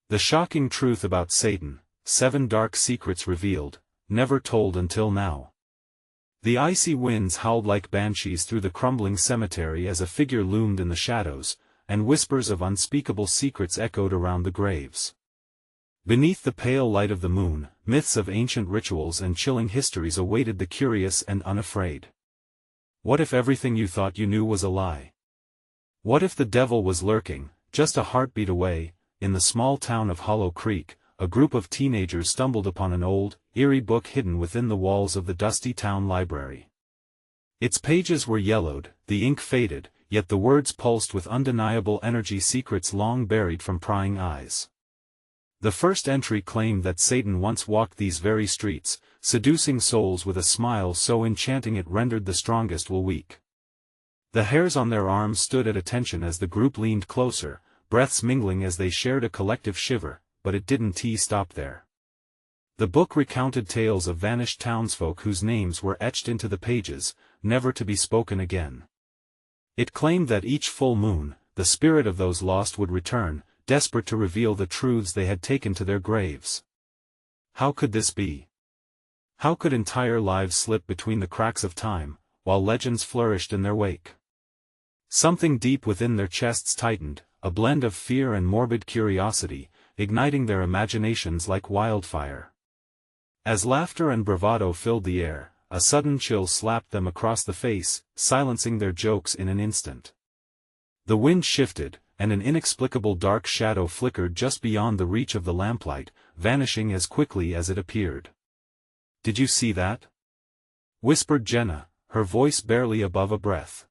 The shocking truth about Satan, 7 dark secrets revealed, never told until now. The icy winds howled like banshees through the crumbling cemetery as a figure loomed in the shadows, and whispers of unspeakable secrets echoed around the graves. Beneath the pale light of the moon, myths of ancient rituals and chilling histories awaited the curious and unafraid. What if everything you thought you knew was a lie? What if the devil was lurking, just a heartbeat away? In the small town of Hollow Creek, a group of teenagers stumbled upon an old, eerie book hidden within the walls of the dusty town library. Its pages were yellowed, the ink faded, yet the words pulsed with undeniable energy, secrets long buried from prying eyes. The first entry claimed that Satan once walked these very streets, seducing souls with a smile so enchanting it rendered the strongest will weak. The hairs on their arms stood at attention as the group leaned closer, breaths mingling as they shared a collective shiver, but it didn't stop there. The book recounted tales of vanished townsfolk whose names were etched into the pages, never to be spoken again. It claimed that each full moon, the spirit of those lost would return, desperate to reveal the truths they had taken to their graves. How could this be? How could entire lives slip between the cracks of time, while legends flourished in their wake? Something deep within their chests tightened, a blend of fear and morbid curiosity, igniting their imaginations like wildfire. As laughter and bravado filled the air, a sudden chill slapped them across the face, silencing their jokes in an instant. The wind shifted, and an inexplicable dark shadow flickered just beyond the reach of the lamplight, vanishing as quickly as it appeared. "Did you see that?" whispered Jenna, her voice barely above a breath.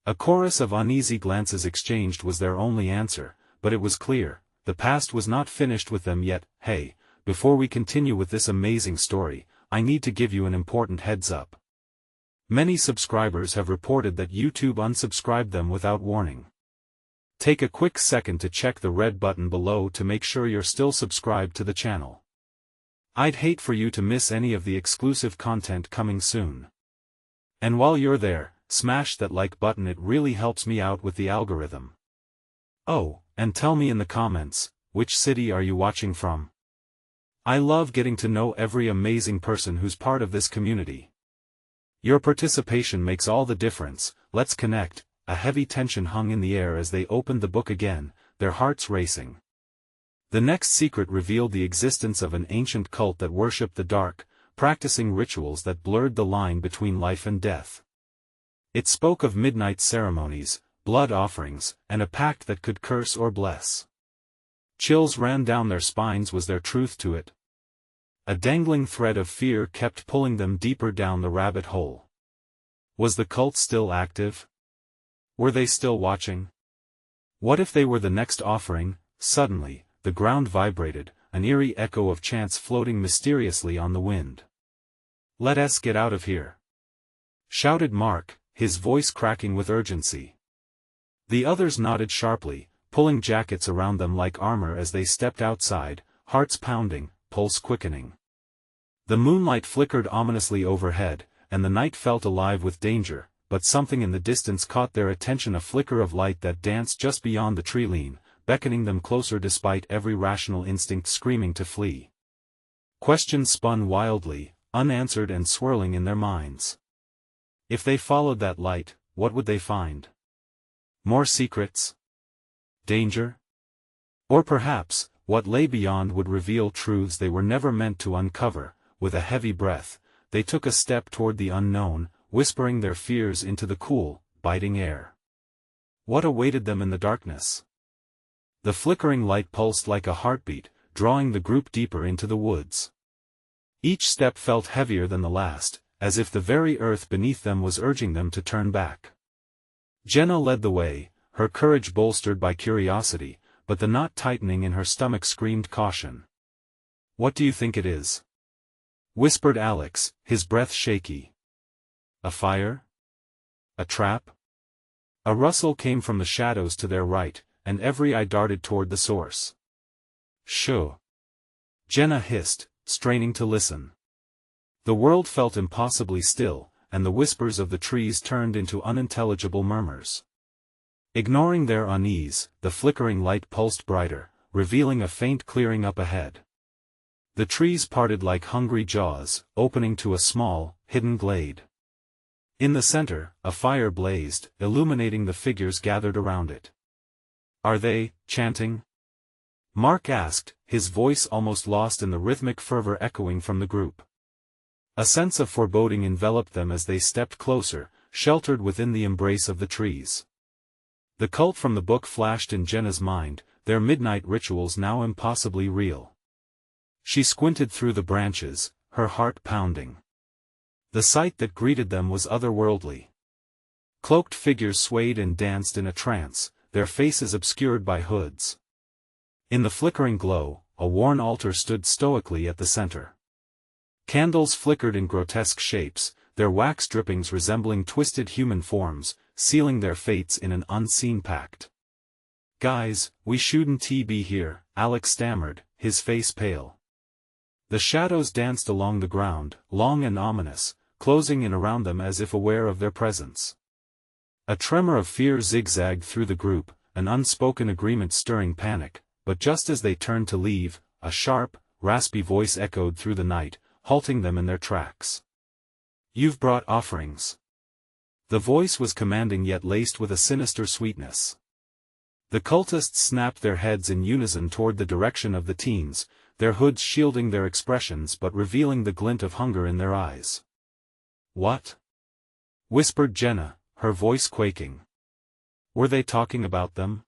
A chorus of uneasy glances exchanged was their only answer, but it was clear, the past was not finished with them yet. "Hey, before we continue with this amazing story, I need to give you an important heads up. Many subscribers have reported that YouTube unsubscribed them without warning. Take a quick second to check the red button below to make sure you're still subscribed to the channel. I'd hate for you to miss any of the exclusive content coming soon. And while you're there, smash that like button, it really helps me out with the algorithm. Oh, and tell me in the comments, which city are you watching from? I love getting to know every amazing person who's part of this community. Your participation makes all the difference. Let's connect. A heavy tension hung in the air as they opened the book again, their hearts racing. The next secret revealed the existence of an ancient cult that worshipped the dark, practicing rituals that blurred the line between life and death. It spoke of midnight ceremonies, blood offerings, and a pact that could curse or bless. Chills ran down their spines. Was there truth to it? A dangling thread of fear kept pulling them deeper down the rabbit hole. Was the cult still active? Were they still watching? What if they were the next offering? Suddenly, the ground vibrated, an eerie echo of chants floating mysteriously on the wind. "Let us get out of here!" shouted Mark, his voice cracking with urgency. The others nodded sharply, pulling jackets around them like armor as they stepped outside, hearts pounding, pulse quickening. The moonlight flickered ominously overhead, and the night felt alive with danger, but something in the distance caught their attention, a flicker of light that danced just beyond the tree line, beckoning them closer despite every rational instinct screaming to flee. Questions spun wildly, unanswered and swirling in their minds. If they followed that light, what would they find? More secrets? Danger? Or perhaps, what lay beyond would reveal truths they were never meant to uncover? With a heavy breath, they took a step toward the unknown, whispering their fears into the cool, biting air. What awaited them in the darkness? The flickering light pulsed like a heartbeat, drawing the group deeper into the woods. Each step felt heavier than the last, as if the very earth beneath them was urging them to turn back. Jenna led the way, her courage bolstered by curiosity, but the knot tightening in her stomach screamed caution. "What do you think it is?" whispered Alex, his breath shaky. A fire? A trap? A rustle came from the shadows to their right, and every eye darted toward the source. "Shoo!" Jenna hissed, straining to listen. The world felt impossibly still, and the whispers of the trees turned into unintelligible murmurs. Ignoring their unease, the flickering light pulsed brighter, revealing a faint clearing up ahead. The trees parted like hungry jaws, opening to a small, hidden glade. In the center, a fire blazed, illuminating the figures gathered around it. "Are they chanting?" Mark asked, his voice almost lost in the rhythmic fervor echoing from the group. A sense of foreboding enveloped them as they stepped closer, sheltered within the embrace of the trees. The cult from the book flashed in Jenna's mind, their midnight rituals now impossibly real. She squinted through the branches, her heart pounding. The sight that greeted them was otherworldly. Cloaked figures swayed and danced in a trance, their faces obscured by hoods. In the flickering glow, a worn altar stood stoically at the center. Candles flickered in grotesque shapes, their wax drippings resembling twisted human forms, sealing their fates in an unseen pact. "Guys, we shouldn't be here," Alex stammered, his face pale. The shadows danced along the ground, long and ominous, closing in around them as if aware of their presence. A tremor of fear zigzagged through the group, an unspoken agreement stirring panic, but just as they turned to leave, a sharp, raspy voice echoed through the night, halting them in their tracks. "You've brought offerings." The voice was commanding yet laced with a sinister sweetness. The cultists snapped their heads in unison toward the direction of the teens, their hoods shielding their expressions but revealing the glint of hunger in their eyes. "What?" whispered Jenna, her voice quaking. Were they talking about them?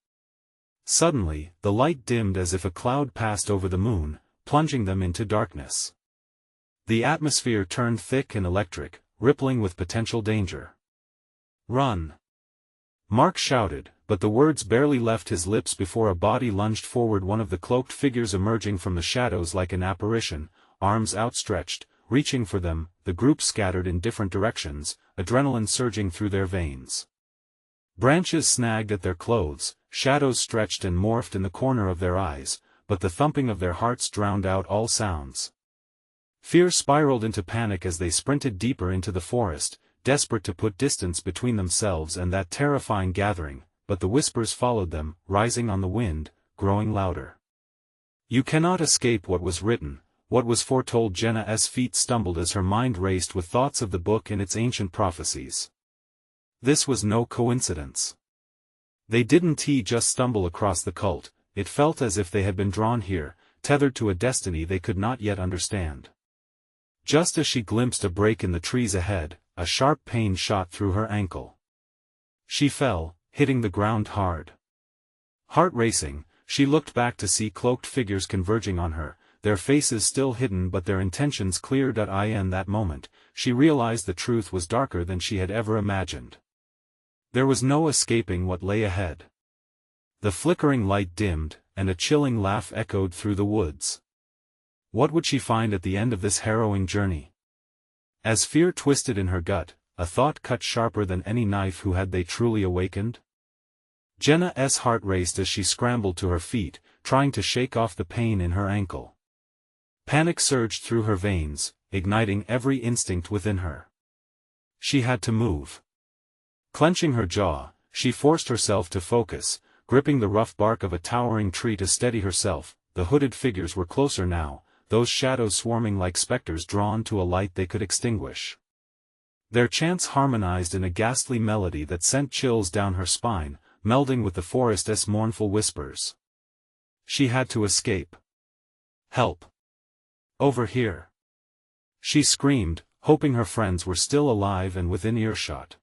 Suddenly, the light dimmed as if a cloud passed over the moon, plunging them into darkness. The atmosphere turned thick and electric, rippling with potential danger. "Run!" Mark shouted, but the words barely left his lips before a body lunged forward, one of the cloaked figures emerging from the shadows like an apparition, arms outstretched, reaching for them. The group scattered in different directions, adrenaline surging through their veins. Branches snagged at their clothes, shadows stretched and morphed in the corner of their eyes, but the thumping of their hearts drowned out all sounds. Fear spiraled into panic as they sprinted deeper into the forest, desperate to put distance between themselves and that terrifying gathering, but the whispers followed them, rising on the wind, growing louder. "You cannot escape what was written, what was foretold." Jenna's feet stumbled as her mind raced with thoughts of the book and its ancient prophecies. This was no coincidence. They didn't just stumble across the cult, it felt as if they had been drawn here, tethered to a destiny they could not yet understand. Just as she glimpsed a break in the trees ahead, a sharp pain shot through her ankle. She fell, hitting the ground hard. Heart racing, she looked back to see cloaked figures converging on her, their faces still hidden but their intentions clear. In that moment, she realized the truth was darker than she had ever imagined. There was no escaping what lay ahead. The flickering light dimmed, and a chilling laugh echoed through the woods. What would she find at the end of this harrowing journey? As fear twisted in her gut, a thought cut sharper than any knife. Who had they truly awakened? Jenna's heart raced as she scrambled to her feet, trying to shake off the pain in her ankle. Panic surged through her veins, igniting every instinct within her. She had to move. Clenching her jaw, she forced herself to focus, gripping the rough bark of a towering tree to steady herself. The hooded figures were closer now, those shadows swarming like specters drawn to a light they could extinguish. Their chants harmonized in a ghastly melody that sent chills down her spine, melding with the forest's mournful whispers. She had to escape. "Help! Over here!" She screamed, hoping her friends were still alive and within earshot.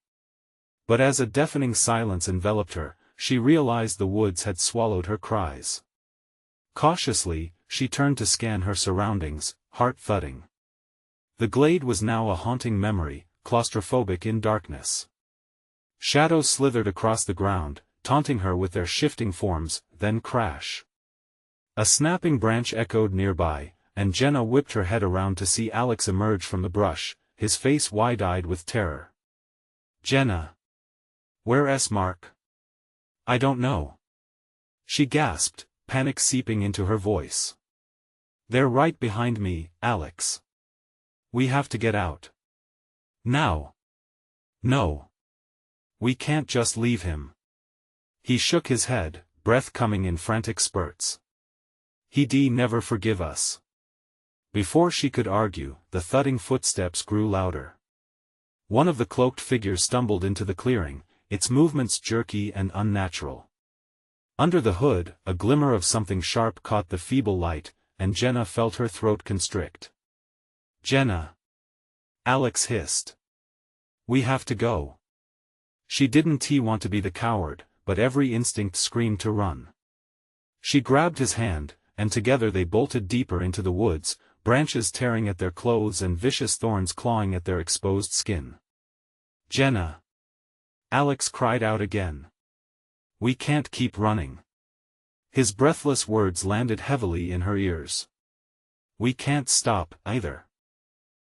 But as a deafening silence enveloped her, she realized the woods had swallowed her cries. Cautiously, she turned to scan her surroundings, heart thudding. The glade was now a haunting memory, claustrophobic in darkness. Shadows slithered across the ground, taunting her with their shifting forms, then crash. A snapping branch echoed nearby, and Jenna whipped her head around to see Alex emerge from the brush, his face wide-eyed with terror. "Jenna! Where's Mark?" "I don't know." She gasped, panic seeping into her voice. "They're right behind me, Alex. We have to get out. Now." "No. We can't just leave him." He shook his head, breath coming in frantic spurts. He'd never forgive us. Before she could argue, the thudding footsteps grew louder. One of the cloaked figures stumbled into the clearing, its movements jerky and unnatural. Under the hood, a glimmer of something sharp caught the feeble light, and Jenna felt her throat constrict. "Jenna!" Alex hissed. "We have to go." She didn't want to be the coward, but every instinct screamed to run. She grabbed his hand, and together they bolted deeper into the woods, branches tearing at their clothes and vicious thorns clawing at their exposed skin. "Jenna!" Alex cried out again. "We can't keep running." His breathless words landed heavily in her ears. "We can't stop, either."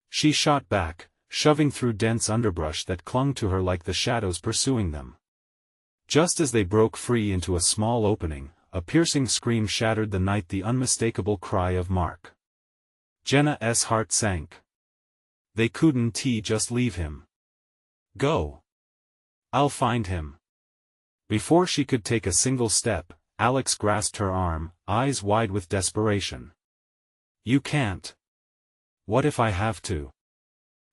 She shot back, shoving through dense underbrush that clung to her like the shadows pursuing them. Just as they broke free into a small opening, a piercing scream shattered the night, the unmistakable cry of Mark. Jenna's heart sank. They couldn't just leave him. "Go. I'll find him." Before she could take a single step, Alex grasped her arm, eyes wide with desperation. "You can't." "What if I have to?"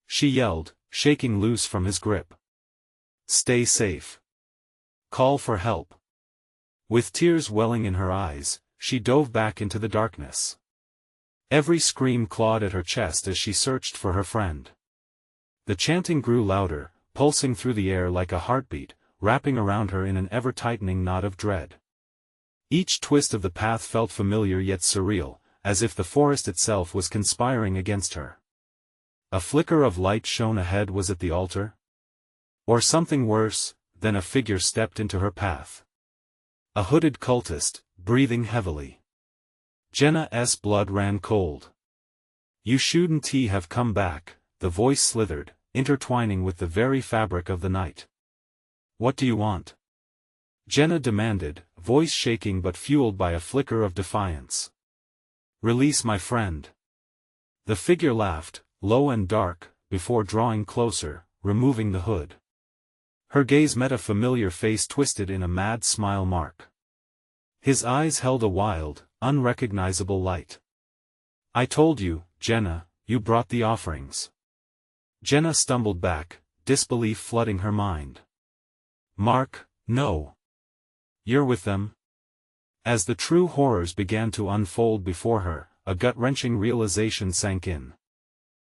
she yelled, shaking loose from his grip. "Stay safe. Call for help." With tears welling in her eyes, she dove back into the darkness. Every scream clawed at her chest as she searched for her friend. The chanting grew louder, pulsing through the air like a heartbeat, wrapping around her in an ever-tightening knot of dread. Each twist of the path felt familiar yet surreal, as if the forest itself was conspiring against her. A flicker of light shone ahead. Was it the altar? Or something worse? Then a figure stepped into her path. A hooded cultist, breathing heavily. Jenna's blood ran cold. "You shouldn't have come back," the voice slithered, intertwining with the very fabric of the night. "What do you want?" Jenna demanded, voice shaking but fueled by a flicker of defiance. "Release my friend." The figure laughed, low and dark, before drawing closer, removing the hood. Her gaze met a familiar face twisted in a mad smile. Mark. His eyes held a wild, unrecognizable light. "I told you, Jenna, you brought the offerings." Jenna stumbled back, disbelief flooding her mind. "Mark, no. You're with them?" As the true horrors began to unfold before her, a gut-wrenching realization sank in.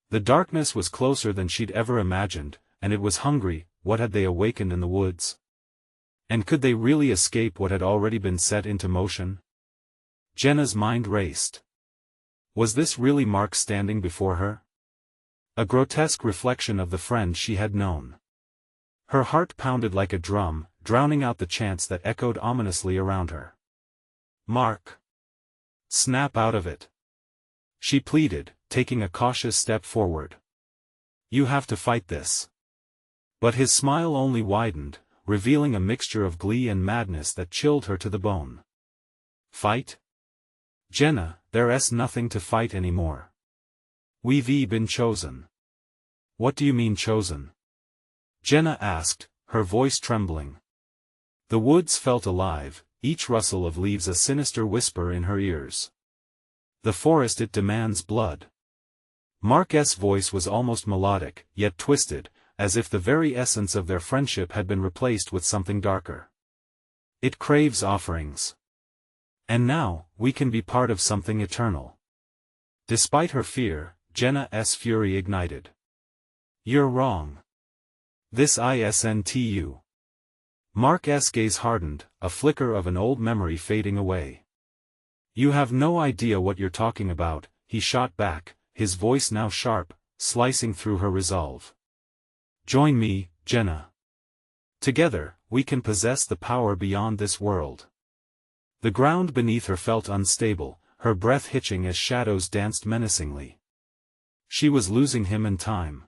The darkness was closer than she'd ever imagined, and it was hungry. What had they awakened in the woods? And could they really escape what had already been set into motion? Jenna's mind raced. Was this really Mark standing before her? A grotesque reflection of the friend she had known. Her heart pounded like a drum, drowning out the chants that echoed ominously around her. "Mark! Snap out of it!" she pleaded, taking a cautious step forward. "You have to fight this." But his smile only widened, revealing a mixture of glee and madness that chilled her to the bone. "Fight? Jenna, there's nothing to fight anymore. We've been chosen." "What do you mean chosen?" Jenna asked, her voice trembling. The woods felt alive, each rustle of leaves a sinister whisper in her ears. "The forest, it demands blood." Mark's voice was almost melodic, yet twisted, as if the very essence of their friendship had been replaced with something darker. "It craves offerings. And now, we can be part of something eternal." Despite her fear, Jenna's fury ignited. "You're wrong. This isn't you." Mark's gaze hardened, a flicker of an old memory fading away. "You have no idea what you're talking about," he shot back, his voice now sharp, slicing through her resolve. "Join me, Jenna. Together, we can possess the power beyond this world." The ground beneath her felt unstable, her breath hitching as shadows danced menacingly. She was losing him in time.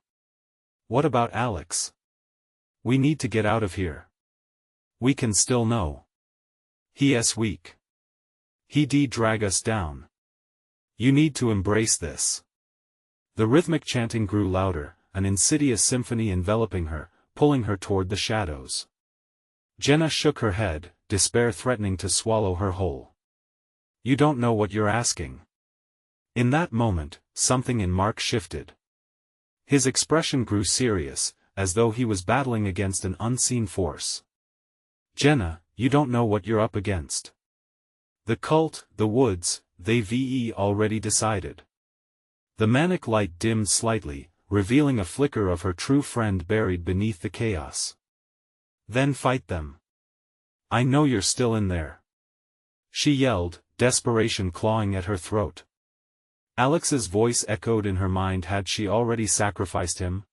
"What about Alex? We need to get out of here. We can still know. He's weak. He'd drag us down. You need to embrace this." The rhythmic chanting grew louder, an insidious symphony enveloping her, pulling her toward the shadows. Jenna shook her head, despair threatening to swallow her whole. You don't know what you're asking." In that moment, something in Mark shifted. His expression grew serious, as though he was battling against an unseen force. "Jenna, you don't know what you're up against. The cult, the woods, they've already decided." The manic light dimmed slightly, revealing a flicker of her true friend buried beneath the chaos. "Then fight them. I know you're still in there," she yelled, desperation clawing at her throat. Alex's voice echoed in her mind. Had she already sacrificed him?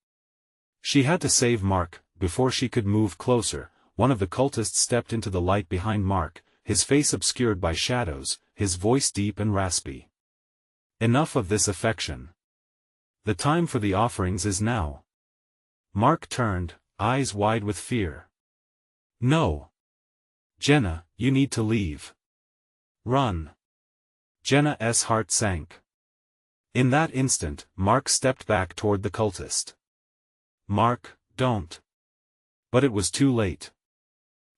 She had to save Mark. Before she could move closer, one of the cultists stepped into the light behind Mark, his face obscured by shadows, his voice deep and raspy. "Enough of this affection. The time for the offerings is now." Mark turned, eyes wide with fear. "No. Jenna, you need to leave. Run." Jenna's heart sank. In that instant, Mark stepped back toward the cultist. "Mark, don't." But it was too late.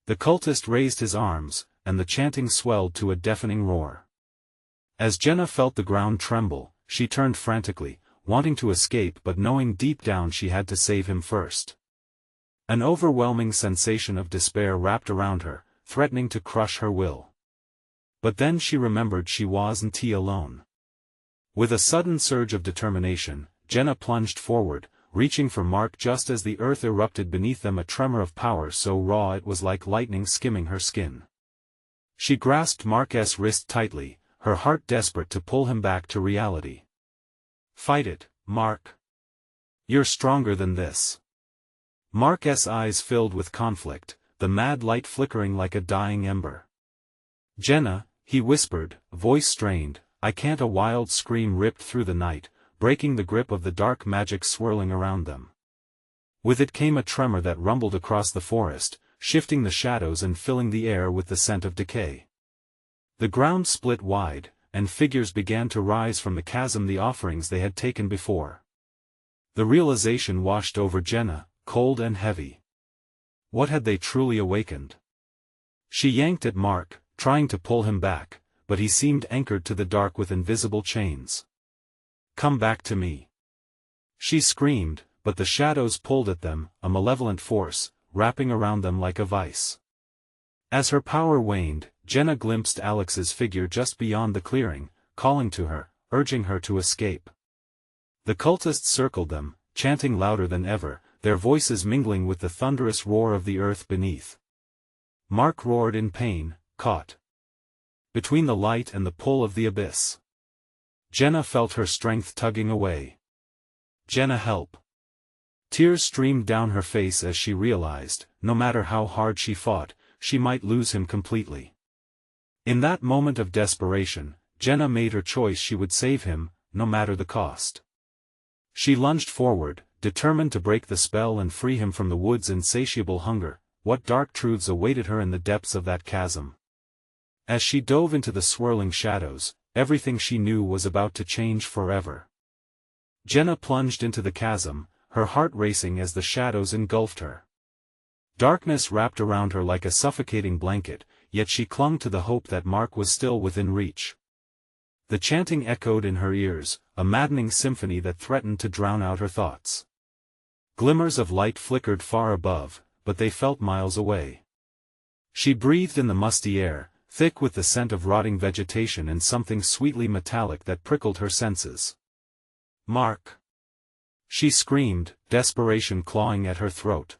The cultist raised his arms, and the chanting swelled to a deafening roar. As Jenna felt the ground tremble, she turned frantically, wanting to escape but knowing deep down she had to save him first. An overwhelming sensation of despair wrapped around her, threatening to crush her will. But then she remembered she wasn't alone. With a sudden surge of determination, Jenna plunged forward, reaching for Mark just as the earth erupted beneath them, a tremor of power so raw it was like lightning skimming her skin. She grasped Mark's wrist tightly, her heart desperate to pull him back to reality. "Fight it, Mark. You're stronger than this." Mark's eyes filled with conflict, the mad light flickering like a dying ember. "Jenna," he whispered, voice strained, "I can't." A wild scream ripped through the night, breaking the grip of the dark magic swirling around them. With it came a tremor that rumbled across the forest, shifting the shadows and filling the air with the scent of decay. The ground split wide, and figures began to rise from the chasm, the offerings they had taken before. The realization washed over Jenna, cold and heavy. What had they truly awakened? She yanked at Mark, trying to pull him back, but he seemed anchored to the dark with invisible chains. "Come back to me!" She screamed, but the shadows pulled at them, a malevolent force, wrapping around them like a vice. As her power waned, Jenna glimpsed Alex's figure just beyond the clearing, calling to her, urging her to escape. The cultists circled them, chanting louder than ever, their voices mingling with the thunderous roar of the earth beneath. Mark roared in pain, caught between the light and the pull of the abyss. Jenna felt her strength tugging away. "Jenna, help!" Tears streamed down her face as she realized, no matter how hard she fought, she might lose him completely. In that moment of desperation, Jenna made her choice. She would save him, no matter the cost. She lunged forward, determined to break the spell and free him from the wood's insatiable hunger. What dark truths awaited her in the depths of that chasm? As she dove into the swirling shadows, everything she knew was about to change forever. Jenna plunged into the chasm, her heart racing as the shadows engulfed her. Darkness wrapped around her like a suffocating blanket, yet she clung to the hope that Mark was still within reach. The chanting echoed in her ears, a maddening symphony that threatened to drown out her thoughts. Glimmers of light flickered far above, but they felt miles away. She breathed in the musty air, thick with the scent of rotting vegetation and something sweetly metallic that prickled her senses. "Mark!" she screamed, desperation clawing at her throat.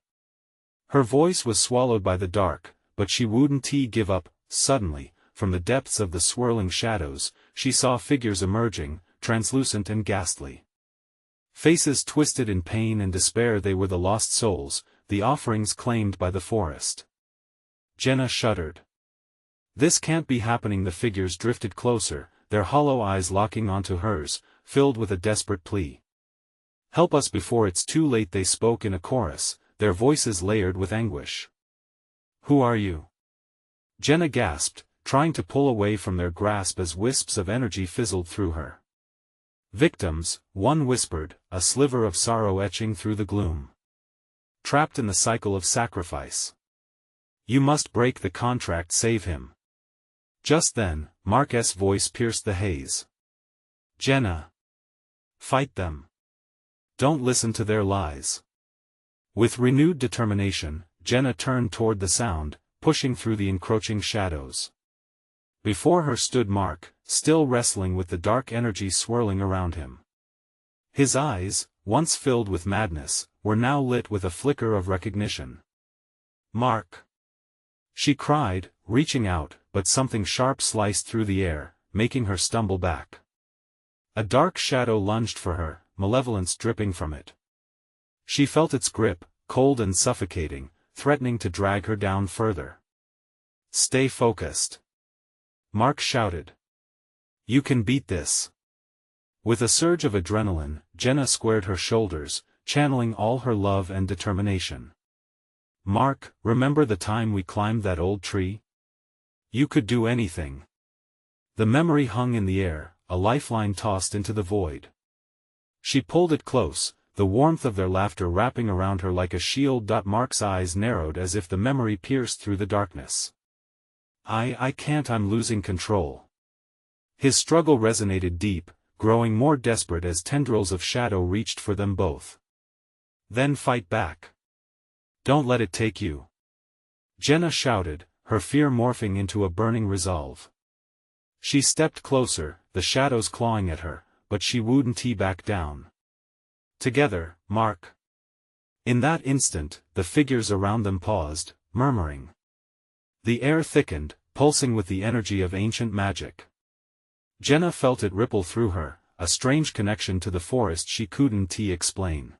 Her voice was swallowed by the dark, but she wouldn't give up. Suddenly, from the depths of the swirling shadows, she saw figures emerging, translucent and ghastly. Faces twisted in pain and despair, they were the lost souls, the offerings claimed by the forest. Jenna shuddered. "This can't be happening." The figures drifted closer, their hollow eyes locking onto hers, filled with a desperate plea. "Help us before it's too late," they spoke in a chorus, their voices layered with anguish. "Who are you?" Jenna gasped, trying to pull away from their grasp as wisps of energy fizzled through her. "Victims," one whispered, a sliver of sorrow etching through the gloom. "Trapped in the cycle of sacrifice. You must break the contract, save him." Just then, Mark's voice pierced the haze. Jenna. Fight them. Don't listen to their lies. With renewed determination, Jenna turned toward the sound, pushing through the encroaching shadows. Before her stood Mark, still wrestling with the dark energy swirling around him. His eyes, once filled with madness, were now lit with a flicker of recognition. Mark! She cried, reaching out, but something sharp sliced through the air, making her stumble back. A dark shadow lunged for her, malevolence dripping from it. She felt its grip, cold and suffocating, threatening to drag her down further. Stay focused. Mark shouted. You can beat this. With a surge of adrenaline, Jenna squared her shoulders, channeling all her love and determination. Mark, remember the time we climbed that old tree? You could do anything. The memory hung in the air, a lifeline tossed into the void. She pulled it close, the warmth of their laughter wrapping around her like a shield. Mark's eyes narrowed as if the memory pierced through the darkness. I can't, I'm losing control. His struggle resonated deep, growing more desperate as tendrils of shadow reached for them both. Then fight back. Don't let it take you. Jenna shouted, her fear morphing into a burning resolve. She stepped closer, the shadows clawing at her, but she wouldn't back down. Together, Mark. In that instant, the figures around them paused, murmuring. The air thickened, pulsing with the energy of ancient magic. Jenna felt it ripple through her, a strange connection to the forest she couldn't explain.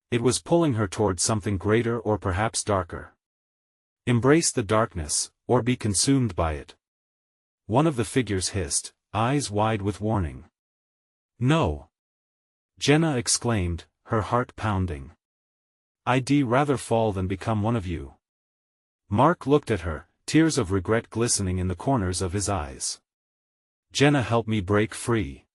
It was pulling her toward something greater or perhaps darker. Embrace the darkness, or be consumed by it. One of the figures hissed, eyes wide with warning. No! Jenna exclaimed, her heart pounding. I'd rather fall than become one of you. Mark looked at her, tears of regret glistening in the corners of his eyes. Jenna, help me break free.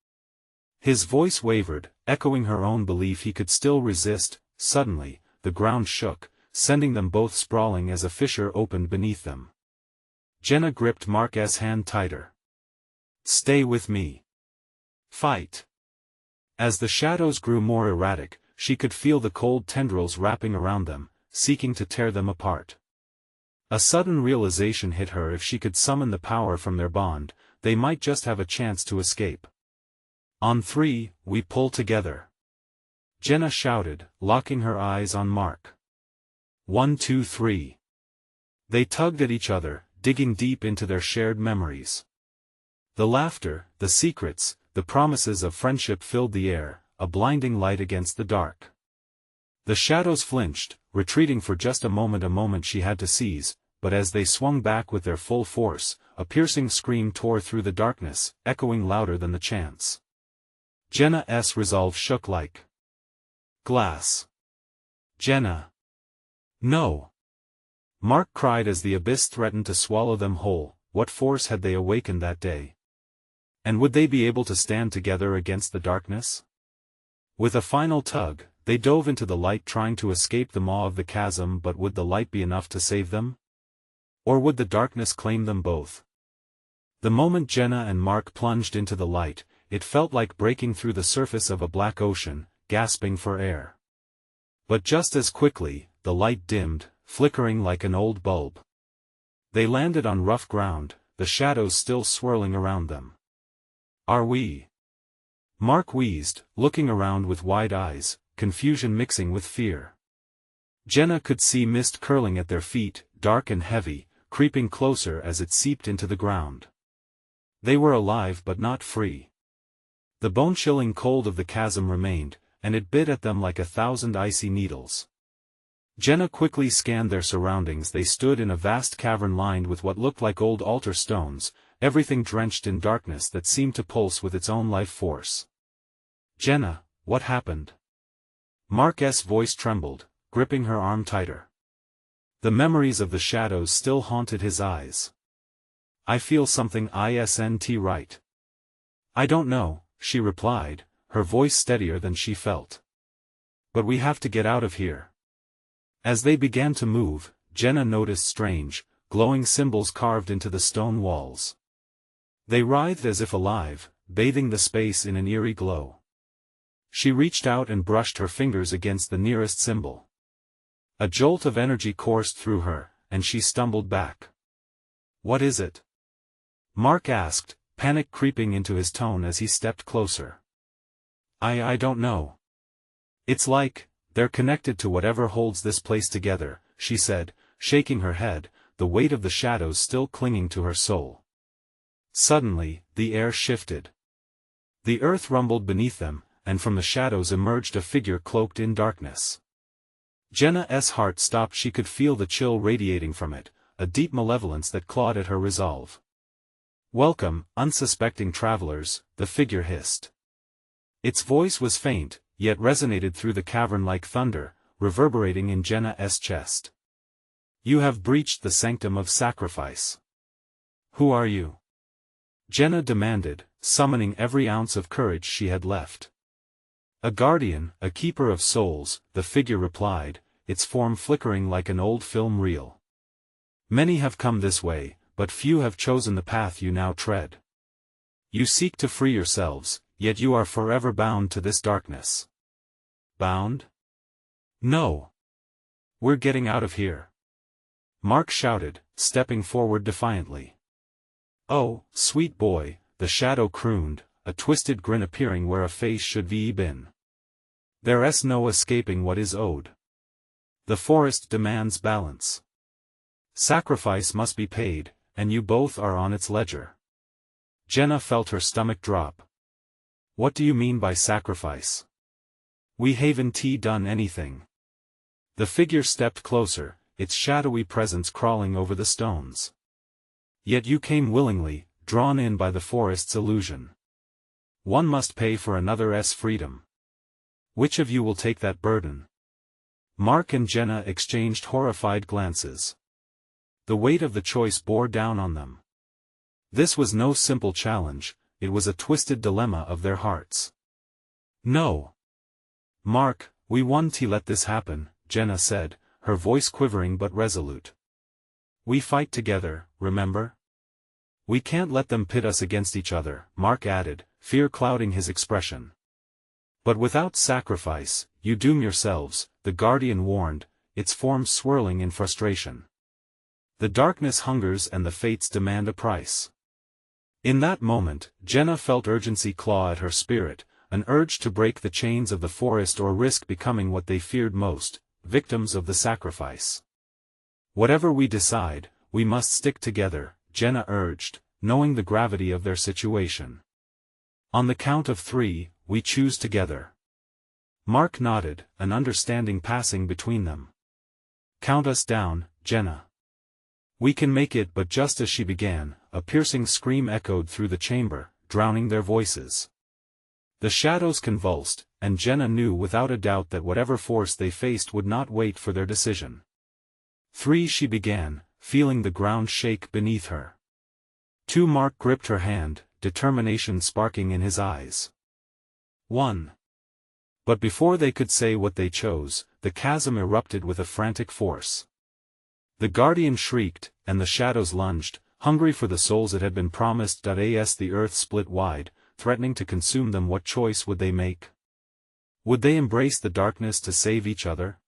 His voice wavered, echoing her own belief he could still resist. Suddenly, the ground shook, sending them both sprawling as a fissure opened beneath them. Jenna gripped Mark's hand tighter. Stay with me. Fight. As the shadows grew more erratic, she could feel the cold tendrils wrapping around them, seeking to tear them apart. A sudden realization hit her: if she could summon the power from their bond, they might just have a chance to escape. On three, we pull together. Jenna shouted, locking her eyes on Mark. 1, 2, 3. They tugged at each other, digging deep into their shared memories. The laughter, the secrets, the promises of friendship filled the air, a blinding light against the dark. The shadows flinched, retreating for just a moment she had to seize, but as they swung back with their full force, a piercing scream tore through the darkness, echoing louder than the chants. Jenna's resolve shook like glass. Jenna. No! Mark cried as the abyss threatened to swallow them whole. What force had they awakened that day? And would they be able to stand together against the darkness? With a final tug, they dove into the light, trying to escape the maw of the chasm. But would the light be enough to save them? Or would the darkness claim them both? The moment Jenna and Mark plunged into the light, it felt like breaking through the surface of a black ocean, gasping for air. But just as quickly, the light dimmed, flickering like an old bulb. They landed on rough ground, the shadows still swirling around them. Are we? Mark wheezed, looking around with wide eyes, confusion mixing with fear. Jenna could see mist curling at their feet, dark and heavy, creeping closer as it seeped into the ground. They were alive but not free. The bone-chilling cold of the chasm remained, and it bit at them like 1,000 icy needles. Jenna quickly scanned their surroundings. They stood in a vast cavern lined with what looked like old altar stones, everything drenched in darkness that seemed to pulse with its own life force. Jenna, what happened? Mark's voice trembled, gripping her arm tighter. The memories of the shadows still haunted his eyes. I feel something isn't right. I don't know, she replied, her voice steadier than she felt. But we have to get out of here. As they began to move, Jenna noticed strange, glowing symbols carved into the stone walls. They writhed as if alive, bathing the space in an eerie glow. She reached out and brushed her fingers against the nearest symbol. A jolt of energy coursed through her, and she stumbled back. "What is it?" Mark asked, panic creeping into his tone as he stepped closer. I don't know. It's like, they're connected to whatever holds this place together," she said, shaking her head, the weight of the shadows still clinging to her soul. Suddenly, the air shifted. The earth rumbled beneath them, and from the shadows emerged a figure cloaked in darkness. Jenna's heart stopped. She could feel the chill radiating from it, a deep malevolence that clawed at her resolve. "Welcome, unsuspecting travelers," the figure hissed. Its voice was faint, yet resonated through the cavern like thunder, reverberating in Jenna's chest. "You have breached the sanctum of sacrifice. Who are you?" Jenna demanded, summoning every ounce of courage she had left. "A guardian, a keeper of souls," the figure replied, its form flickering like an old film reel. "Many have come this way, but few have chosen the path you now tread. You seek to free yourselves, yet you are forever bound to this darkness." "Bound? No. We're getting out of here," Mark shouted, stepping forward defiantly. "Oh, sweet boy," the shadow crooned, a twisted grin appearing where a face should be been. "There's no escaping what is owed. The forest demands balance. Sacrifice must be paid, and you both are on its ledger." Jenna felt her stomach drop. "What do you mean by sacrifice? We haven't done anything." The figure stepped closer, its shadowy presence crawling over the stones. "Yet you came willingly, drawn in by the forest's illusion. One must pay for another's freedom. Which of you will take that burden?" Mark and Jenna exchanged horrified glances. The weight of the choice bore down on them. This was no simple challenge, it was a twisted dilemma of their hearts. "No. Mark, we won't let this happen," Jenna said, her voice quivering but resolute. "We fight together, remember? We can't let them pit us against each other," Mark added, fear clouding his expression. "But without sacrifice, you doom yourselves," the guardian warned, its form swirling in frustration. "The darkness hungers and the fates demand a price." In that moment, Jenna felt urgency claw at her spirit, an urge to break the chains of the forest or risk becoming what they feared most, victims of the sacrifice. "Whatever we decide, we must stick together," Jenna urged, knowing the gravity of their situation. "On the count of 3, we choose together." Mark nodded, an understanding passing between them. "Count us down, Jenna." "We can make it," but just as she began, a piercing scream echoed through the chamber, drowning their voices. The shadows convulsed, and Jenna knew without a doubt that whatever force they faced would not wait for their decision. 3 she began, feeling the ground shake beneath her. 2 Mark gripped her hand, determination sparking in his eyes. 1. But before they could say what they chose, the chasm erupted with a frantic force. The guardian shrieked, and the shadows lunged, hungry for the souls it had been promised. As the earth split wide, threatening to consume them, what choice would they make? Would they embrace the darkness to save each other?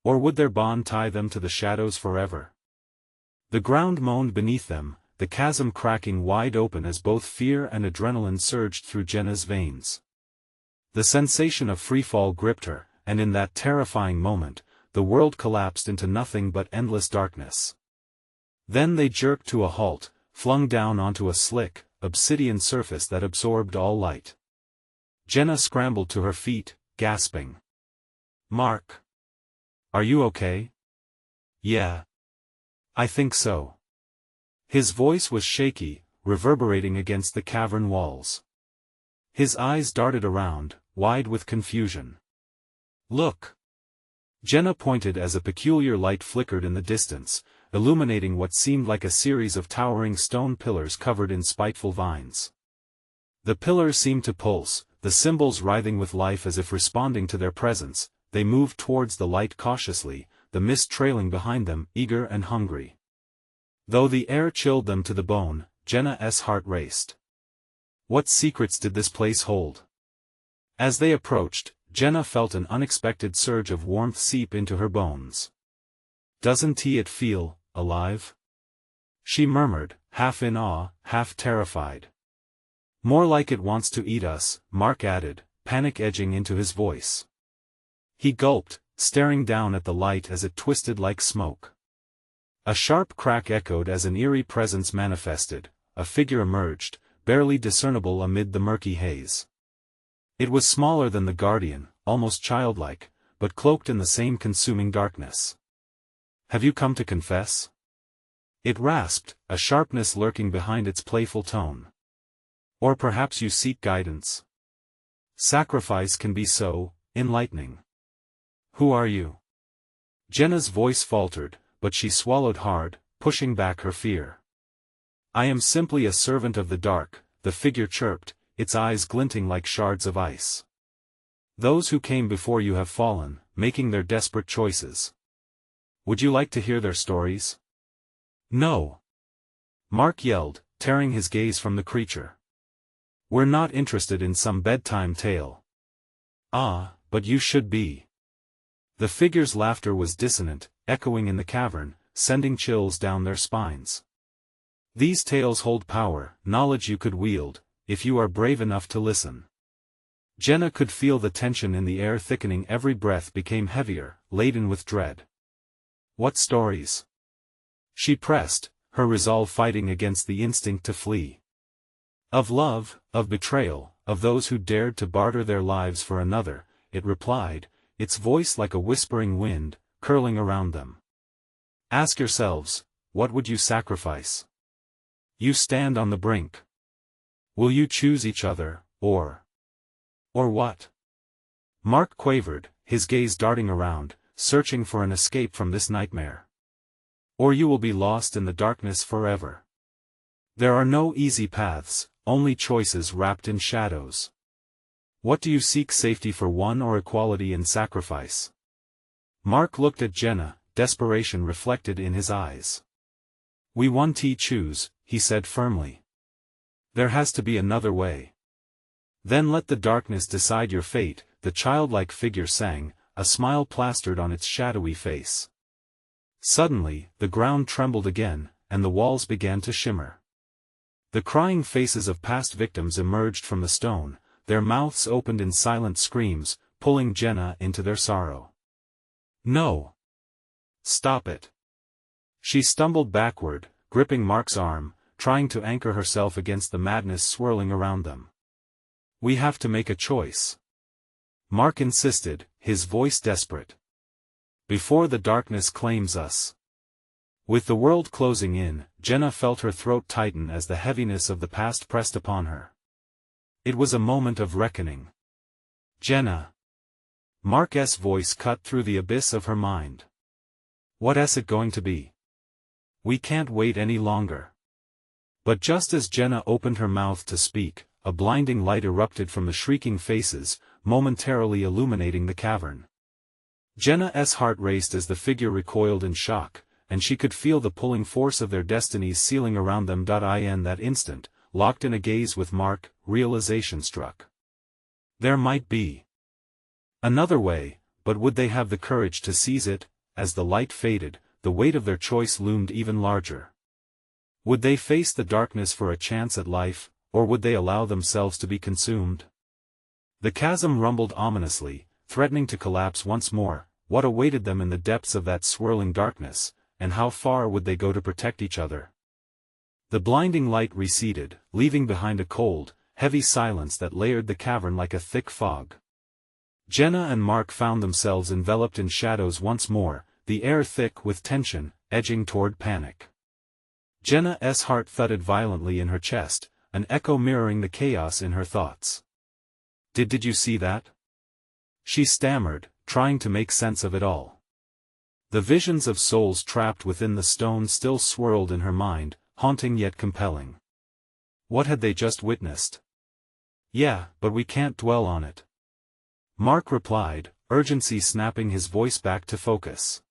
Or would their bond tie them to the shadows forever? The ground moaned beneath them, the chasm cracking wide open as both fear and adrenaline surged through Jenna's veins. The sensation of freefall gripped her, and in that terrifying moment, the world collapsed into nothing but endless darkness. Then they jerked to a halt, flung down onto a slick, obsidian surface that absorbed all light. Jenna scrambled to her feet, gasping. "Mark. Are you okay?" "Yeah. I think so." His voice was shaky, reverberating against the cavern walls. His eyes darted around, wide with confusion. "Look." Jenna pointed as a peculiar light flickered in the distance, illuminating what seemed like a series of towering stone pillars covered in spiteful vines. The pillars seemed to pulse, the symbols writhing with life as if responding to their presence. They moved towards the light cautiously, the mist trailing behind them, eager and hungry. Though the air chilled them to the bone, Jenna's heart raced. What secrets did this place hold? As they approached, Jenna felt an unexpected surge of warmth seep into her bones. "Doesn't it feel alive?" she murmured, half in awe, half terrified. "More like it wants to eat us," Mark added, panic edging into his voice. He gulped, staring down at the light as it twisted like smoke. A sharp crack echoed as an eerie presence manifested. A figure emerged, barely discernible amid the murky haze. It was smaller than the Guardian, almost childlike, but cloaked in the same consuming darkness. "Have you come to confess?" It rasped, a sharpness lurking behind its playful tone. "Or perhaps you seek guidance? Sacrifice can be so enlightening." "Who are you?" Jenna's voice faltered, but she swallowed hard, pushing back her fear. "I am simply a servant of the dark," the figure chirped, its eyes glinting like shards of ice. "Those who came before you have fallen, making their desperate choices. Would you like to hear their stories?" "No!" Mark yelled, tearing his gaze from the creature. "We're not interested in some bedtime tale." "Ah, but you should be." The figure's laughter was dissonant, echoing in the cavern, sending chills down their spines. "These tales hold power, knowledge you could wield, if you are brave enough to listen." Jenna could feel the tension in the air thickening. Every breath became heavier, laden with dread. "What stories?" she pressed, her resolve fighting against the instinct to flee. "Of love, of betrayal, of those who dared to barter their lives for another," it replied, its voice like a whispering wind, curling around them. "Ask yourselves, what would you sacrifice? You stand on the brink. Will you choose each other, or what?" Mark quavered, his gaze darting around, searching for an escape from this nightmare. "Or you will be lost in the darkness forever. There are no easy paths, only choices wrapped in shadows. What do you seek, safety for one or equality in sacrifice?" Mark looked at Jenna, desperation reflected in his eyes. "We want to choose," he said firmly. "There has to be another way. Then let the darkness decide your fate," the childlike figure sang, a smile plastered on its shadowy face. Suddenly, the ground trembled again, and the walls began to shimmer. The crying faces of past victims emerged from the stone, their mouths opened in silent screams, pulling Jenna into their sorrow. "No! Stop it!" She stumbled backward, gripping Mark's arm, trying to anchor herself against the madness swirling around them. "We have to make a choice," Mark insisted, his voice desperate. "Before the darkness claims us." With the world closing in, Jenna felt her throat tighten as the heaviness of the past pressed upon her. It was a moment of reckoning. "Jenna." Mark's voice cut through the abyss of her mind. "What's it going to be? We can't wait any longer." But just as Jenna opened her mouth to speak, a blinding light erupted from the shrieking faces, momentarily illuminating the cavern. Jenna's heart raced as the figure recoiled in shock, and she could feel the pulling force of their destinies sealing around them. In that instant, locked in a gaze with Mark, realization struck. There might be another way, but would they have the courage to seize it? As the light faded, the weight of their choice loomed even larger. Would they face the darkness for a chance at life, or would they allow themselves to be consumed? The chasm rumbled ominously, threatening to collapse once more. What awaited them in the depths of that swirling darkness, and how far would they go to protect each other? The blinding light receded, leaving behind a cold, heavy silence that layered the cavern like a thick fog. Jenna and Mark found themselves enveloped in shadows once more, the air thick with tension, edging toward panic. Jenna's heart thudded violently in her chest, an echo mirroring the chaos in her thoughts. Did you see that?" she stammered, trying to make sense of it all. The visions of souls trapped within the stone still swirled in her mind, haunting yet compelling. What had they just witnessed? "Yeah, but we can't dwell on it," Mark replied, urgency snapping his voice back to focus.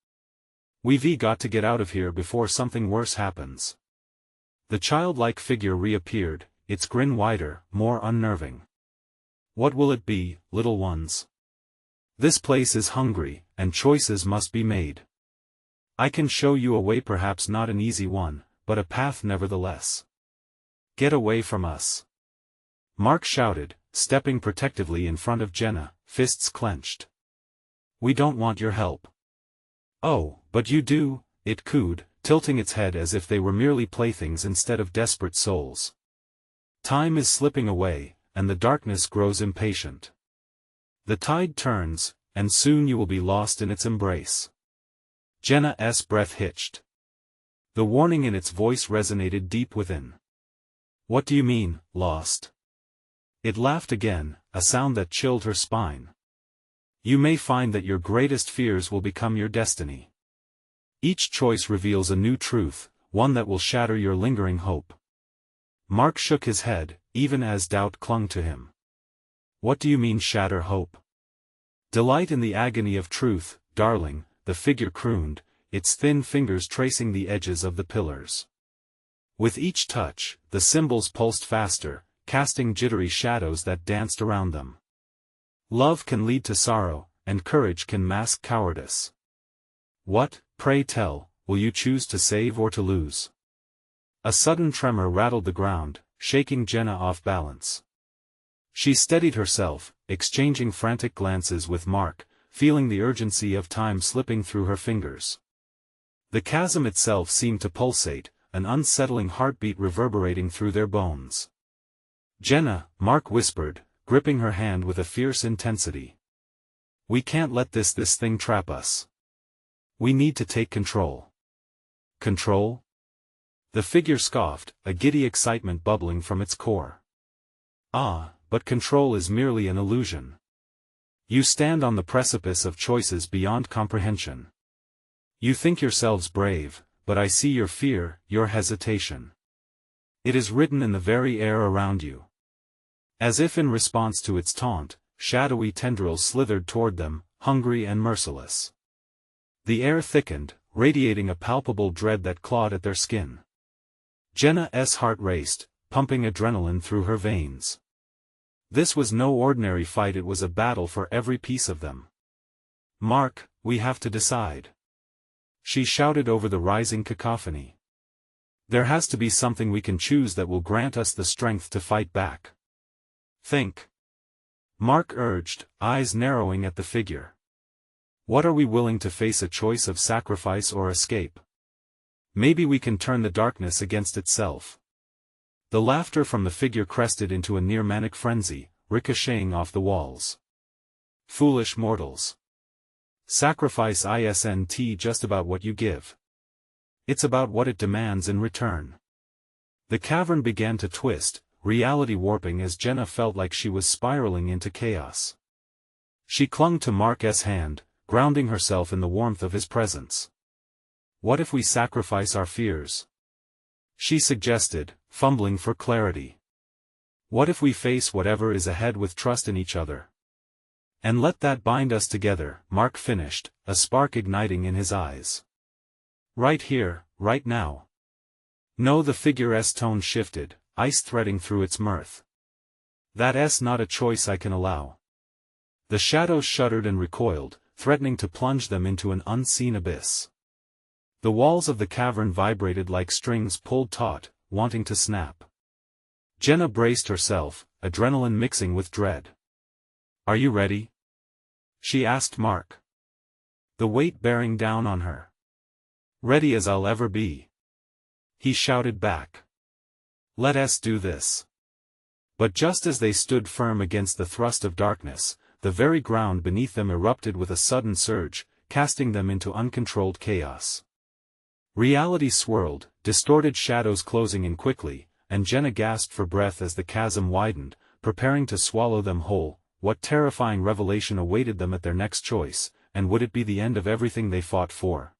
"We've got to get out of here before something worse happens." The childlike figure reappeared, its grin wider, more unnerving. What will it be, little ones? This place is hungry, and choices must be made. I can show you a way, perhaps not an easy one, but a path nevertheless. Get away from us. Mark shouted, stepping protectively in front of Jenna, fists clenched. We don't want your help. Oh, but you do, it cooed, tilting its head as if they were merely playthings instead of desperate souls. Time is slipping away, and the darkness grows impatient. The tide turns, and soon you will be lost in its embrace. Jenna's breath hitched. The warning in its voice resonated deep within. What do you mean, lost? It laughed again, a sound that chilled her spine. You may find that your greatest fears will become your destiny. Each choice reveals a new truth, one that will shatter your lingering hope. Mark shook his head, even as doubt clung to him. What do you mean, shatter hope? Delight in the agony of truth, darling, the figure crooned, its thin fingers tracing the edges of the pillars. With each touch, the symbols pulsed faster, casting jittery shadows that danced around them. Love can lead to sorrow, and courage can mask cowardice. What, pray tell, will you choose to save or to lose? A sudden tremor rattled the ground, shaking Jenna off balance. She steadied herself, exchanging frantic glances with Mark, feeling the urgency of time slipping through her fingers. The chasm itself seemed to pulsate, an unsettling heartbeat reverberating through their bones. Jenna, Mark whispered, gripping her hand with a fierce intensity. We can't let this thing trap us. We need to take control. Control? The figure scoffed, a giddy excitement bubbling from its core. Ah, but control is merely an illusion. You stand on the precipice of choices beyond comprehension. You think yourselves brave, but I see your fear, your hesitation. It is written in the very air around you. As if in response to its taunt, shadowy tendrils slithered toward them, hungry and merciless. The air thickened, radiating a palpable dread that clawed at their skin. Jenna's heart raced, pumping adrenaline through her veins. This was no ordinary fight, it was a battle for every piece of them. Mark, we have to decide. She shouted over the rising cacophony. There has to be something we can choose that will grant us the strength to fight back. Think. Mark urged, eyes narrowing at the figure. What are we willing to face, a choice of sacrifice or escape? Maybe we can turn the darkness against itself. The laughter from the figure crested into a near-manic frenzy, ricocheting off the walls. Foolish mortals. Sacrifice isn't just about what you give. It's about what it demands in return. The cavern began to twist, reality warping as Jenna felt like she was spiraling into chaos. She clung to Mark's hand, grounding herself in the warmth of his presence. What if we sacrifice our fears? She suggested, fumbling for clarity. What if we face whatever is ahead with trust in each other? And let that bind us together, Mark finished, a spark igniting in his eyes. Right here, right now. No, the figure's tone shifted, ice threading through its mirth. That's not a choice I can allow. The shadows shuddered and recoiled, threatening to plunge them into an unseen abyss. The walls of the cavern vibrated like strings pulled taut, wanting to snap. Jenna braced herself, adrenaline mixing with dread. Are you ready? She asked Mark. The weight bearing down on her. Ready as I'll ever be. He shouted back. Let us do this. But just as they stood firm against the thrust of darkness, the very ground beneath them erupted with a sudden surge, casting them into uncontrolled chaos. Reality swirled, distorted shadows closing in quickly, and Jenna gasped for breath as the chasm widened, preparing to swallow them whole. What terrifying revelation awaited them at their next choice, and would it be the end of everything they fought for?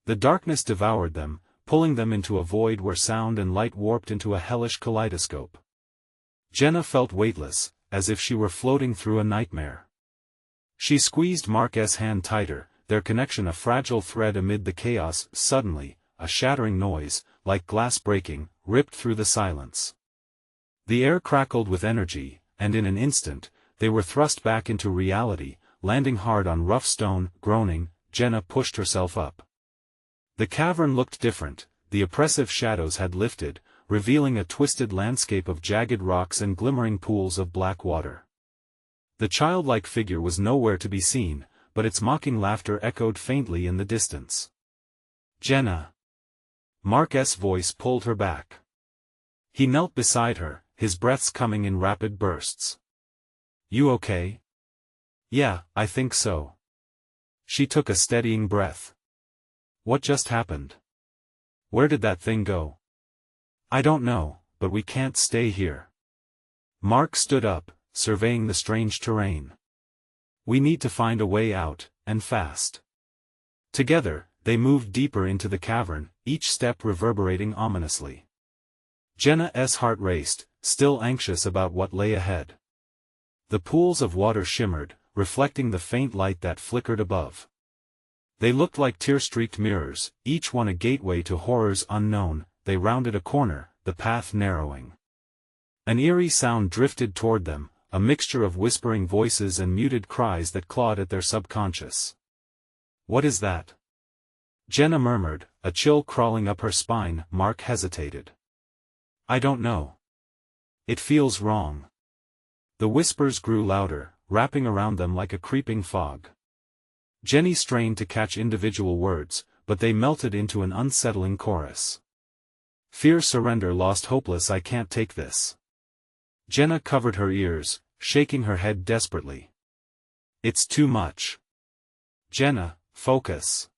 The darkness devoured them, pulling them into a void where sound and light warped into a hellish kaleidoscope. Jenna felt weightless, as if she were floating through a nightmare. She squeezed Mark's hand tighter, their connection a fragile thread amid the chaos. Suddenly, a shattering noise, like glass breaking, ripped through the silence. The air crackled with energy, and in an instant, they were thrust back into reality, landing hard on rough stone. Groaning, Jenna pushed herself up. The cavern looked different. The oppressive shadows had lifted, revealing a twisted landscape of jagged rocks and glimmering pools of black water. The childlike figure was nowhere to be seen, but its mocking laughter echoed faintly in the distance. "Jenna!" Mark's voice pulled her back. He knelt beside her, his breaths coming in rapid bursts. "You okay?" "Yeah, I think so." She took a steadying breath. "What just happened? Where did that thing go?" "I don't know, but we can't stay here." Mark stood up, surveying the strange terrain. "We need to find a way out, and fast." Together, they moved deeper into the cavern, each step reverberating ominously. Jenna's heart raced, still anxious about what lay ahead. The pools of water shimmered, reflecting the faint light that flickered above. They looked like tear-streaked mirrors, each one a gateway to horrors unknown. They rounded a corner, the path narrowing. An eerie sound drifted toward them, a mixture of whispering voices and muted cries that clawed at their subconscious. "What is that?" Jenna murmured, a chill crawling up her spine. Mark hesitated. "I don't know. It feels wrong." The whispers grew louder, wrapping around them like a creeping fog. Jenny strained to catch individual words, but they melted into an unsettling chorus. "Fear, surrender, lost, hopeless, I can't take this." Jenna covered her ears, shaking her head desperately. "It's too much." "Jenna, focus."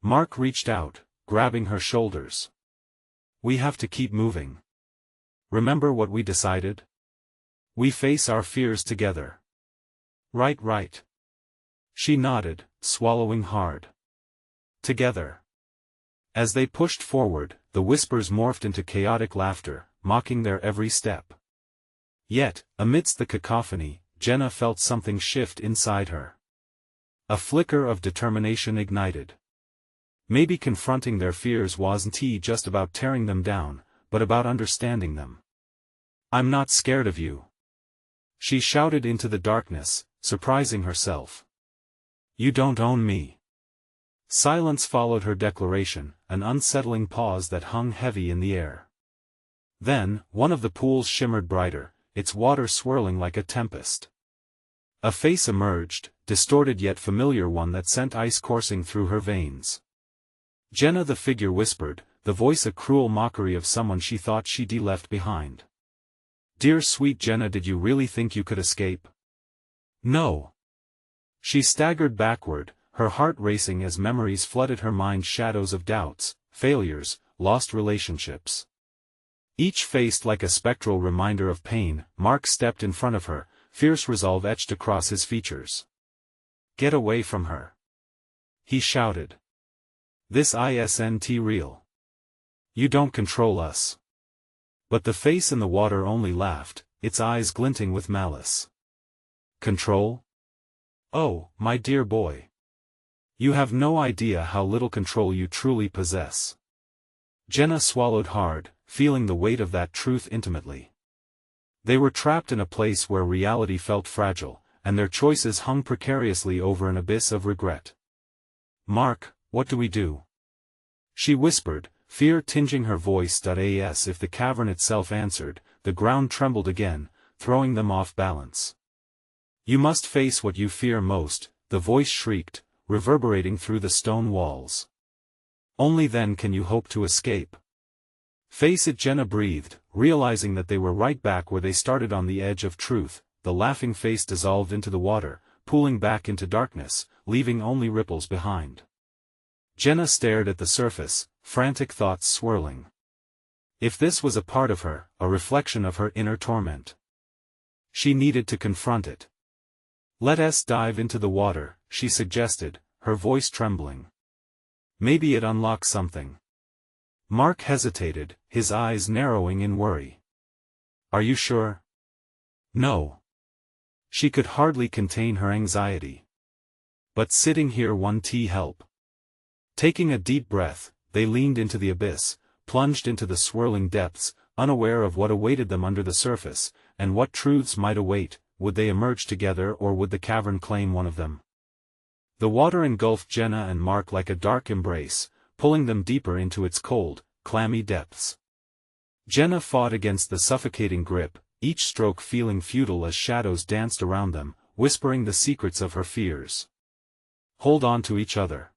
Mark reached out, grabbing her shoulders. "We have to keep moving. Remember what we decided? We face our fears together." Right. She nodded, swallowing hard. "Together." As they pushed forward, the whispers morphed into chaotic laughter, mocking their every step. Yet, amidst the cacophony, Jenna felt something shift inside her. A flicker of determination ignited. Maybe confronting their fears wasn't just about tearing them down, but about understanding them. "I'm not scared of you," she shouted into the darkness, surprising herself. "You don't own me." Silence followed her declaration, an unsettling pause that hung heavy in the air. Then, one of the pools shimmered brighter, its water swirling like a tempest. A face emerged, distorted yet familiar, one that sent ice coursing through her veins. "Jenna," the figure whispered, the voice a cruel mockery of someone she thought she'd left behind. "Dear sweet Jenna, did you really think you could escape?" "No." She staggered backward, her heart racing as memories flooded her mind, shadows of doubts, failures, lost relationships. Each faced like a spectral reminder of pain. Mark stepped in front of her, fierce resolve etched across his features. "Get away from her," he shouted. "This isn't real. You don't control us." But the face in the water only laughed, its eyes glinting with malice. "Control? Oh, my dear boy. You have no idea how little control you truly possess." Jenna swallowed hard, feeling the weight of that truth intimately. They were trapped in a place where reality felt fragile, and their choices hung precariously over an abyss of regret. "Mark, what do we do?" she whispered, fear tinging her voice. As if the cavern itself answered, the ground trembled again, throwing them off balance. "You must face what you fear most," the voice shrieked, reverberating through the stone walls. "Only then can you hope to escape." "Face it," Jenna breathed, realizing that they were right back where they started, on the edge of truth. The laughing face dissolved into the water, pooling back into darkness, leaving only ripples behind. Jenna stared at the surface, frantic thoughts swirling. If this was a part of her, a reflection of her inner torment, she needed to confront it. "Let us dive into the water," she suggested, her voice trembling. "Maybe it unlocks something." Mark hesitated, his eyes narrowing in worry. "Are you sure?" "No." She could hardly contain her anxiety. "But sitting here won't help." Taking a deep breath, they leaned into the abyss, plunged into the swirling depths, unaware of what awaited them under the surface, and what truths might await. Would they emerge together, or would the cavern claim one of them? The water engulfed Jenna and Mark like a dark embrace, pulling them deeper into its cold, clammy depths. Jenna fought against the suffocating grip, each stroke feeling futile as shadows danced around them, whispering the secrets of her fears. "Hold on to each other."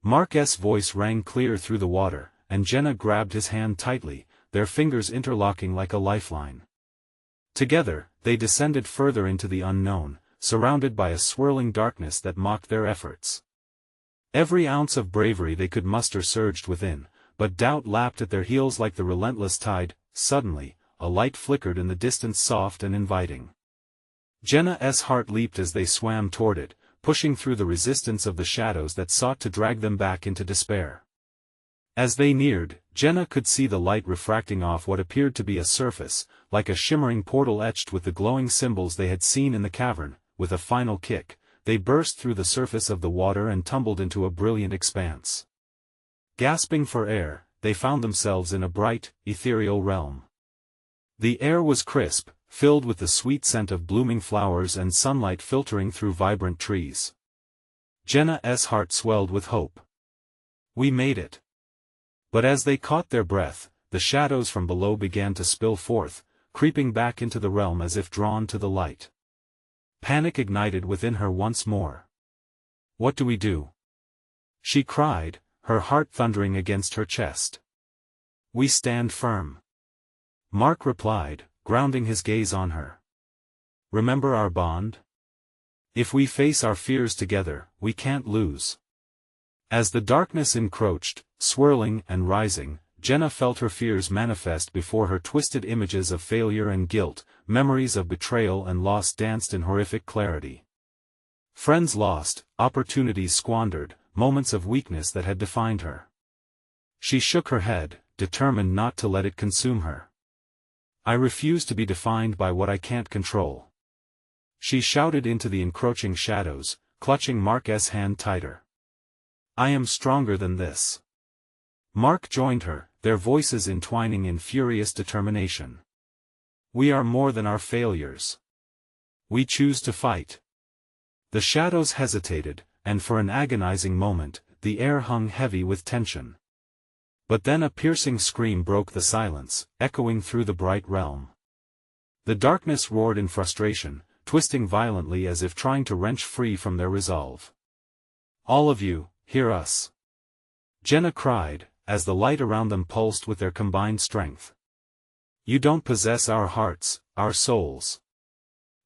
Mark's voice rang clear through the water, and Jenna grabbed his hand tightly, their fingers interlocking like a lifeline. Together, they descended further into the unknown, surrounded by a swirling darkness that mocked their efforts. Every ounce of bravery they could muster surged within, but doubt lapped at their heels like the relentless tide. Suddenly, a light flickered in the distance, soft and inviting. Jenna's heart leaped as they swam toward it, pushing through the resistance of the shadows that sought to drag them back into despair. As they neared, Jenna could see the light refracting off what appeared to be a surface, like a shimmering portal etched with the glowing symbols they had seen in the cavern. With a final kick, they burst through the surface of the water and tumbled into a brilliant expanse. Gasping for air, they found themselves in a bright, ethereal realm. The air was crisp, filled with the sweet scent of blooming flowers and sunlight filtering through vibrant trees. Jenna's heart swelled with hope. "We made it." But as they caught their breath, the shadows from below began to spill forth, creeping back into the realm as if drawn to the light. Panic ignited within her once more. "What do we do?" she cried, her heart thundering against her chest. "We stand firm," Mark replied, grounding his gaze on her. "Remember our bond? If we face our fears together, we can't lose." As the darkness encroached, swirling and rising, Jenna felt her fears manifest before her. Twisted images of failure and guilt, memories of betrayal and loss danced in horrific clarity. Friends lost, opportunities squandered, moments of weakness that had defined her. She shook her head, determined not to let it consume her. "I refuse to be defined by what I can't control," she shouted into the encroaching shadows, clutching Mark's hand tighter. "I am stronger than this." Mark joined her, their voices entwining in furious determination. "We are more than our failures. We choose to fight." The shadows hesitated, and for an agonizing moment, the air hung heavy with tension. But then a piercing scream broke the silence, echoing through the bright realm. The darkness roared in frustration, twisting violently as if trying to wrench free from their resolve. "All of you, hear us!" Jenna cried, as the light around them pulsed with their combined strength. "You don't possess our hearts, our souls.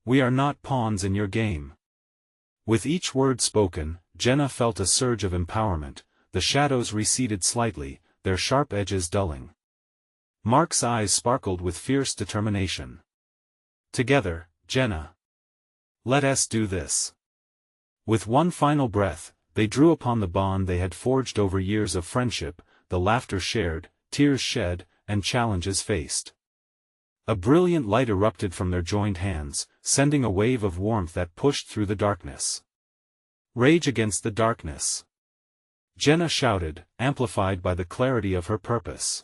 We are not pawns in your game." With each word spoken, Jenna felt a surge of empowerment. The shadows receded slightly, their sharp edges dulling. Mark's eyes sparkled with fierce determination. "Together, Jenna. Let us do this." With one final breath, they drew upon the bond they had forged over years of friendship, the laughter shared, tears shed, and challenges faced. A brilliant light erupted from their joined hands, sending a wave of warmth that pushed through the darkness. "Rage against the darkness!" Jenna shouted, amplified by the clarity of her purpose.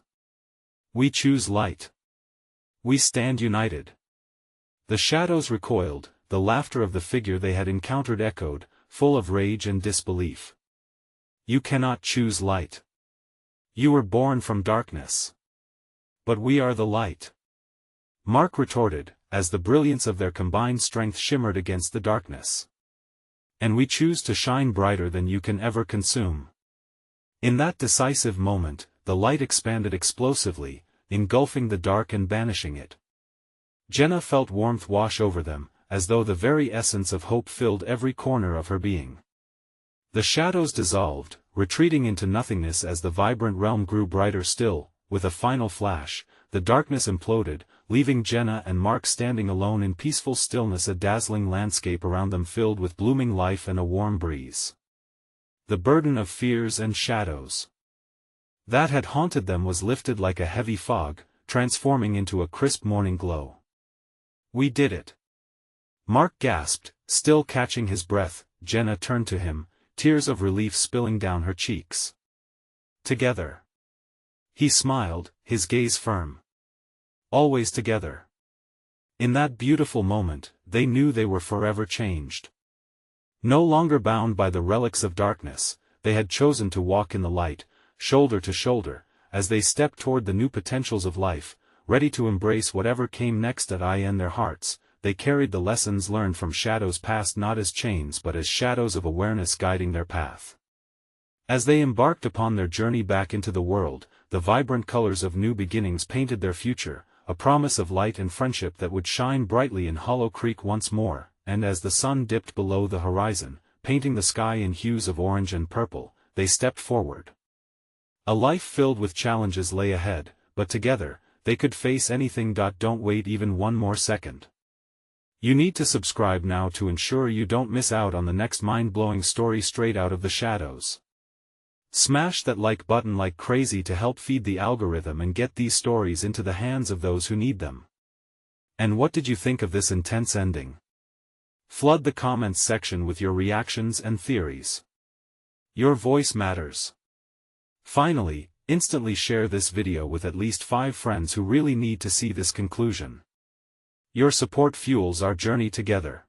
"We choose light. We stand united." The shadows recoiled, the laughter of the figure they had encountered echoed, full of rage and disbelief. "You cannot choose light. You were born from darkness. But we are the light," Mark retorted, as the brilliance of their combined strength shimmered against the darkness. "And we choose to shine brighter than you can ever consume." In that decisive moment, the light expanded explosively, engulfing the dark and banishing it. Jenna felt warmth wash over them, as though the very essence of hope filled every corner of her being. The shadows dissolved, retreating into nothingness as the vibrant realm grew brighter still. With a final flash, the darkness imploded, leaving Jenna and Mark standing alone in peaceful stillness, a dazzling landscape around them filled with blooming life and a warm breeze. The burden of fears and shadows that had haunted them was lifted like a heavy fog, transforming into a crisp morning glow. "We did it!" Mark gasped, still catching his breath. Jenna turned to him, tears of relief spilling down her cheeks. "Together. He smiled, his gaze firm. Always together. In that beautiful moment, they knew they were forever changed. No longer bound by the relics of darkness, they had chosen to walk in the light, shoulder to shoulder, as they stepped toward the new potentials of life, ready to embrace whatever came next. In their hearts, they carried the lessons learned from shadows past not as chains but as shadows of awareness guiding their path. As they embarked upon their journey back into the world, the vibrant colors of new beginnings painted their future, a promise of light and friendship that would shine brightly in Hollow Creek once more. And as the sun dipped below the horizon, painting the sky in hues of orange and purple, they stepped forward. A life filled with challenges lay ahead, but together, they could face anything. Don't wait even one more second. You need to subscribe now to ensure you don't miss out on the next mind-blowing story straight out of the shadows. Smash that like button like crazy to help feed the algorithm and get these stories into the hands of those who need them. And what did you think of this intense ending? Flood the comments section with your reactions and theories. Your voice matters. Finally, instantly share this video with at least 5 friends who really need to see this conclusion. Your support fuels our journey together.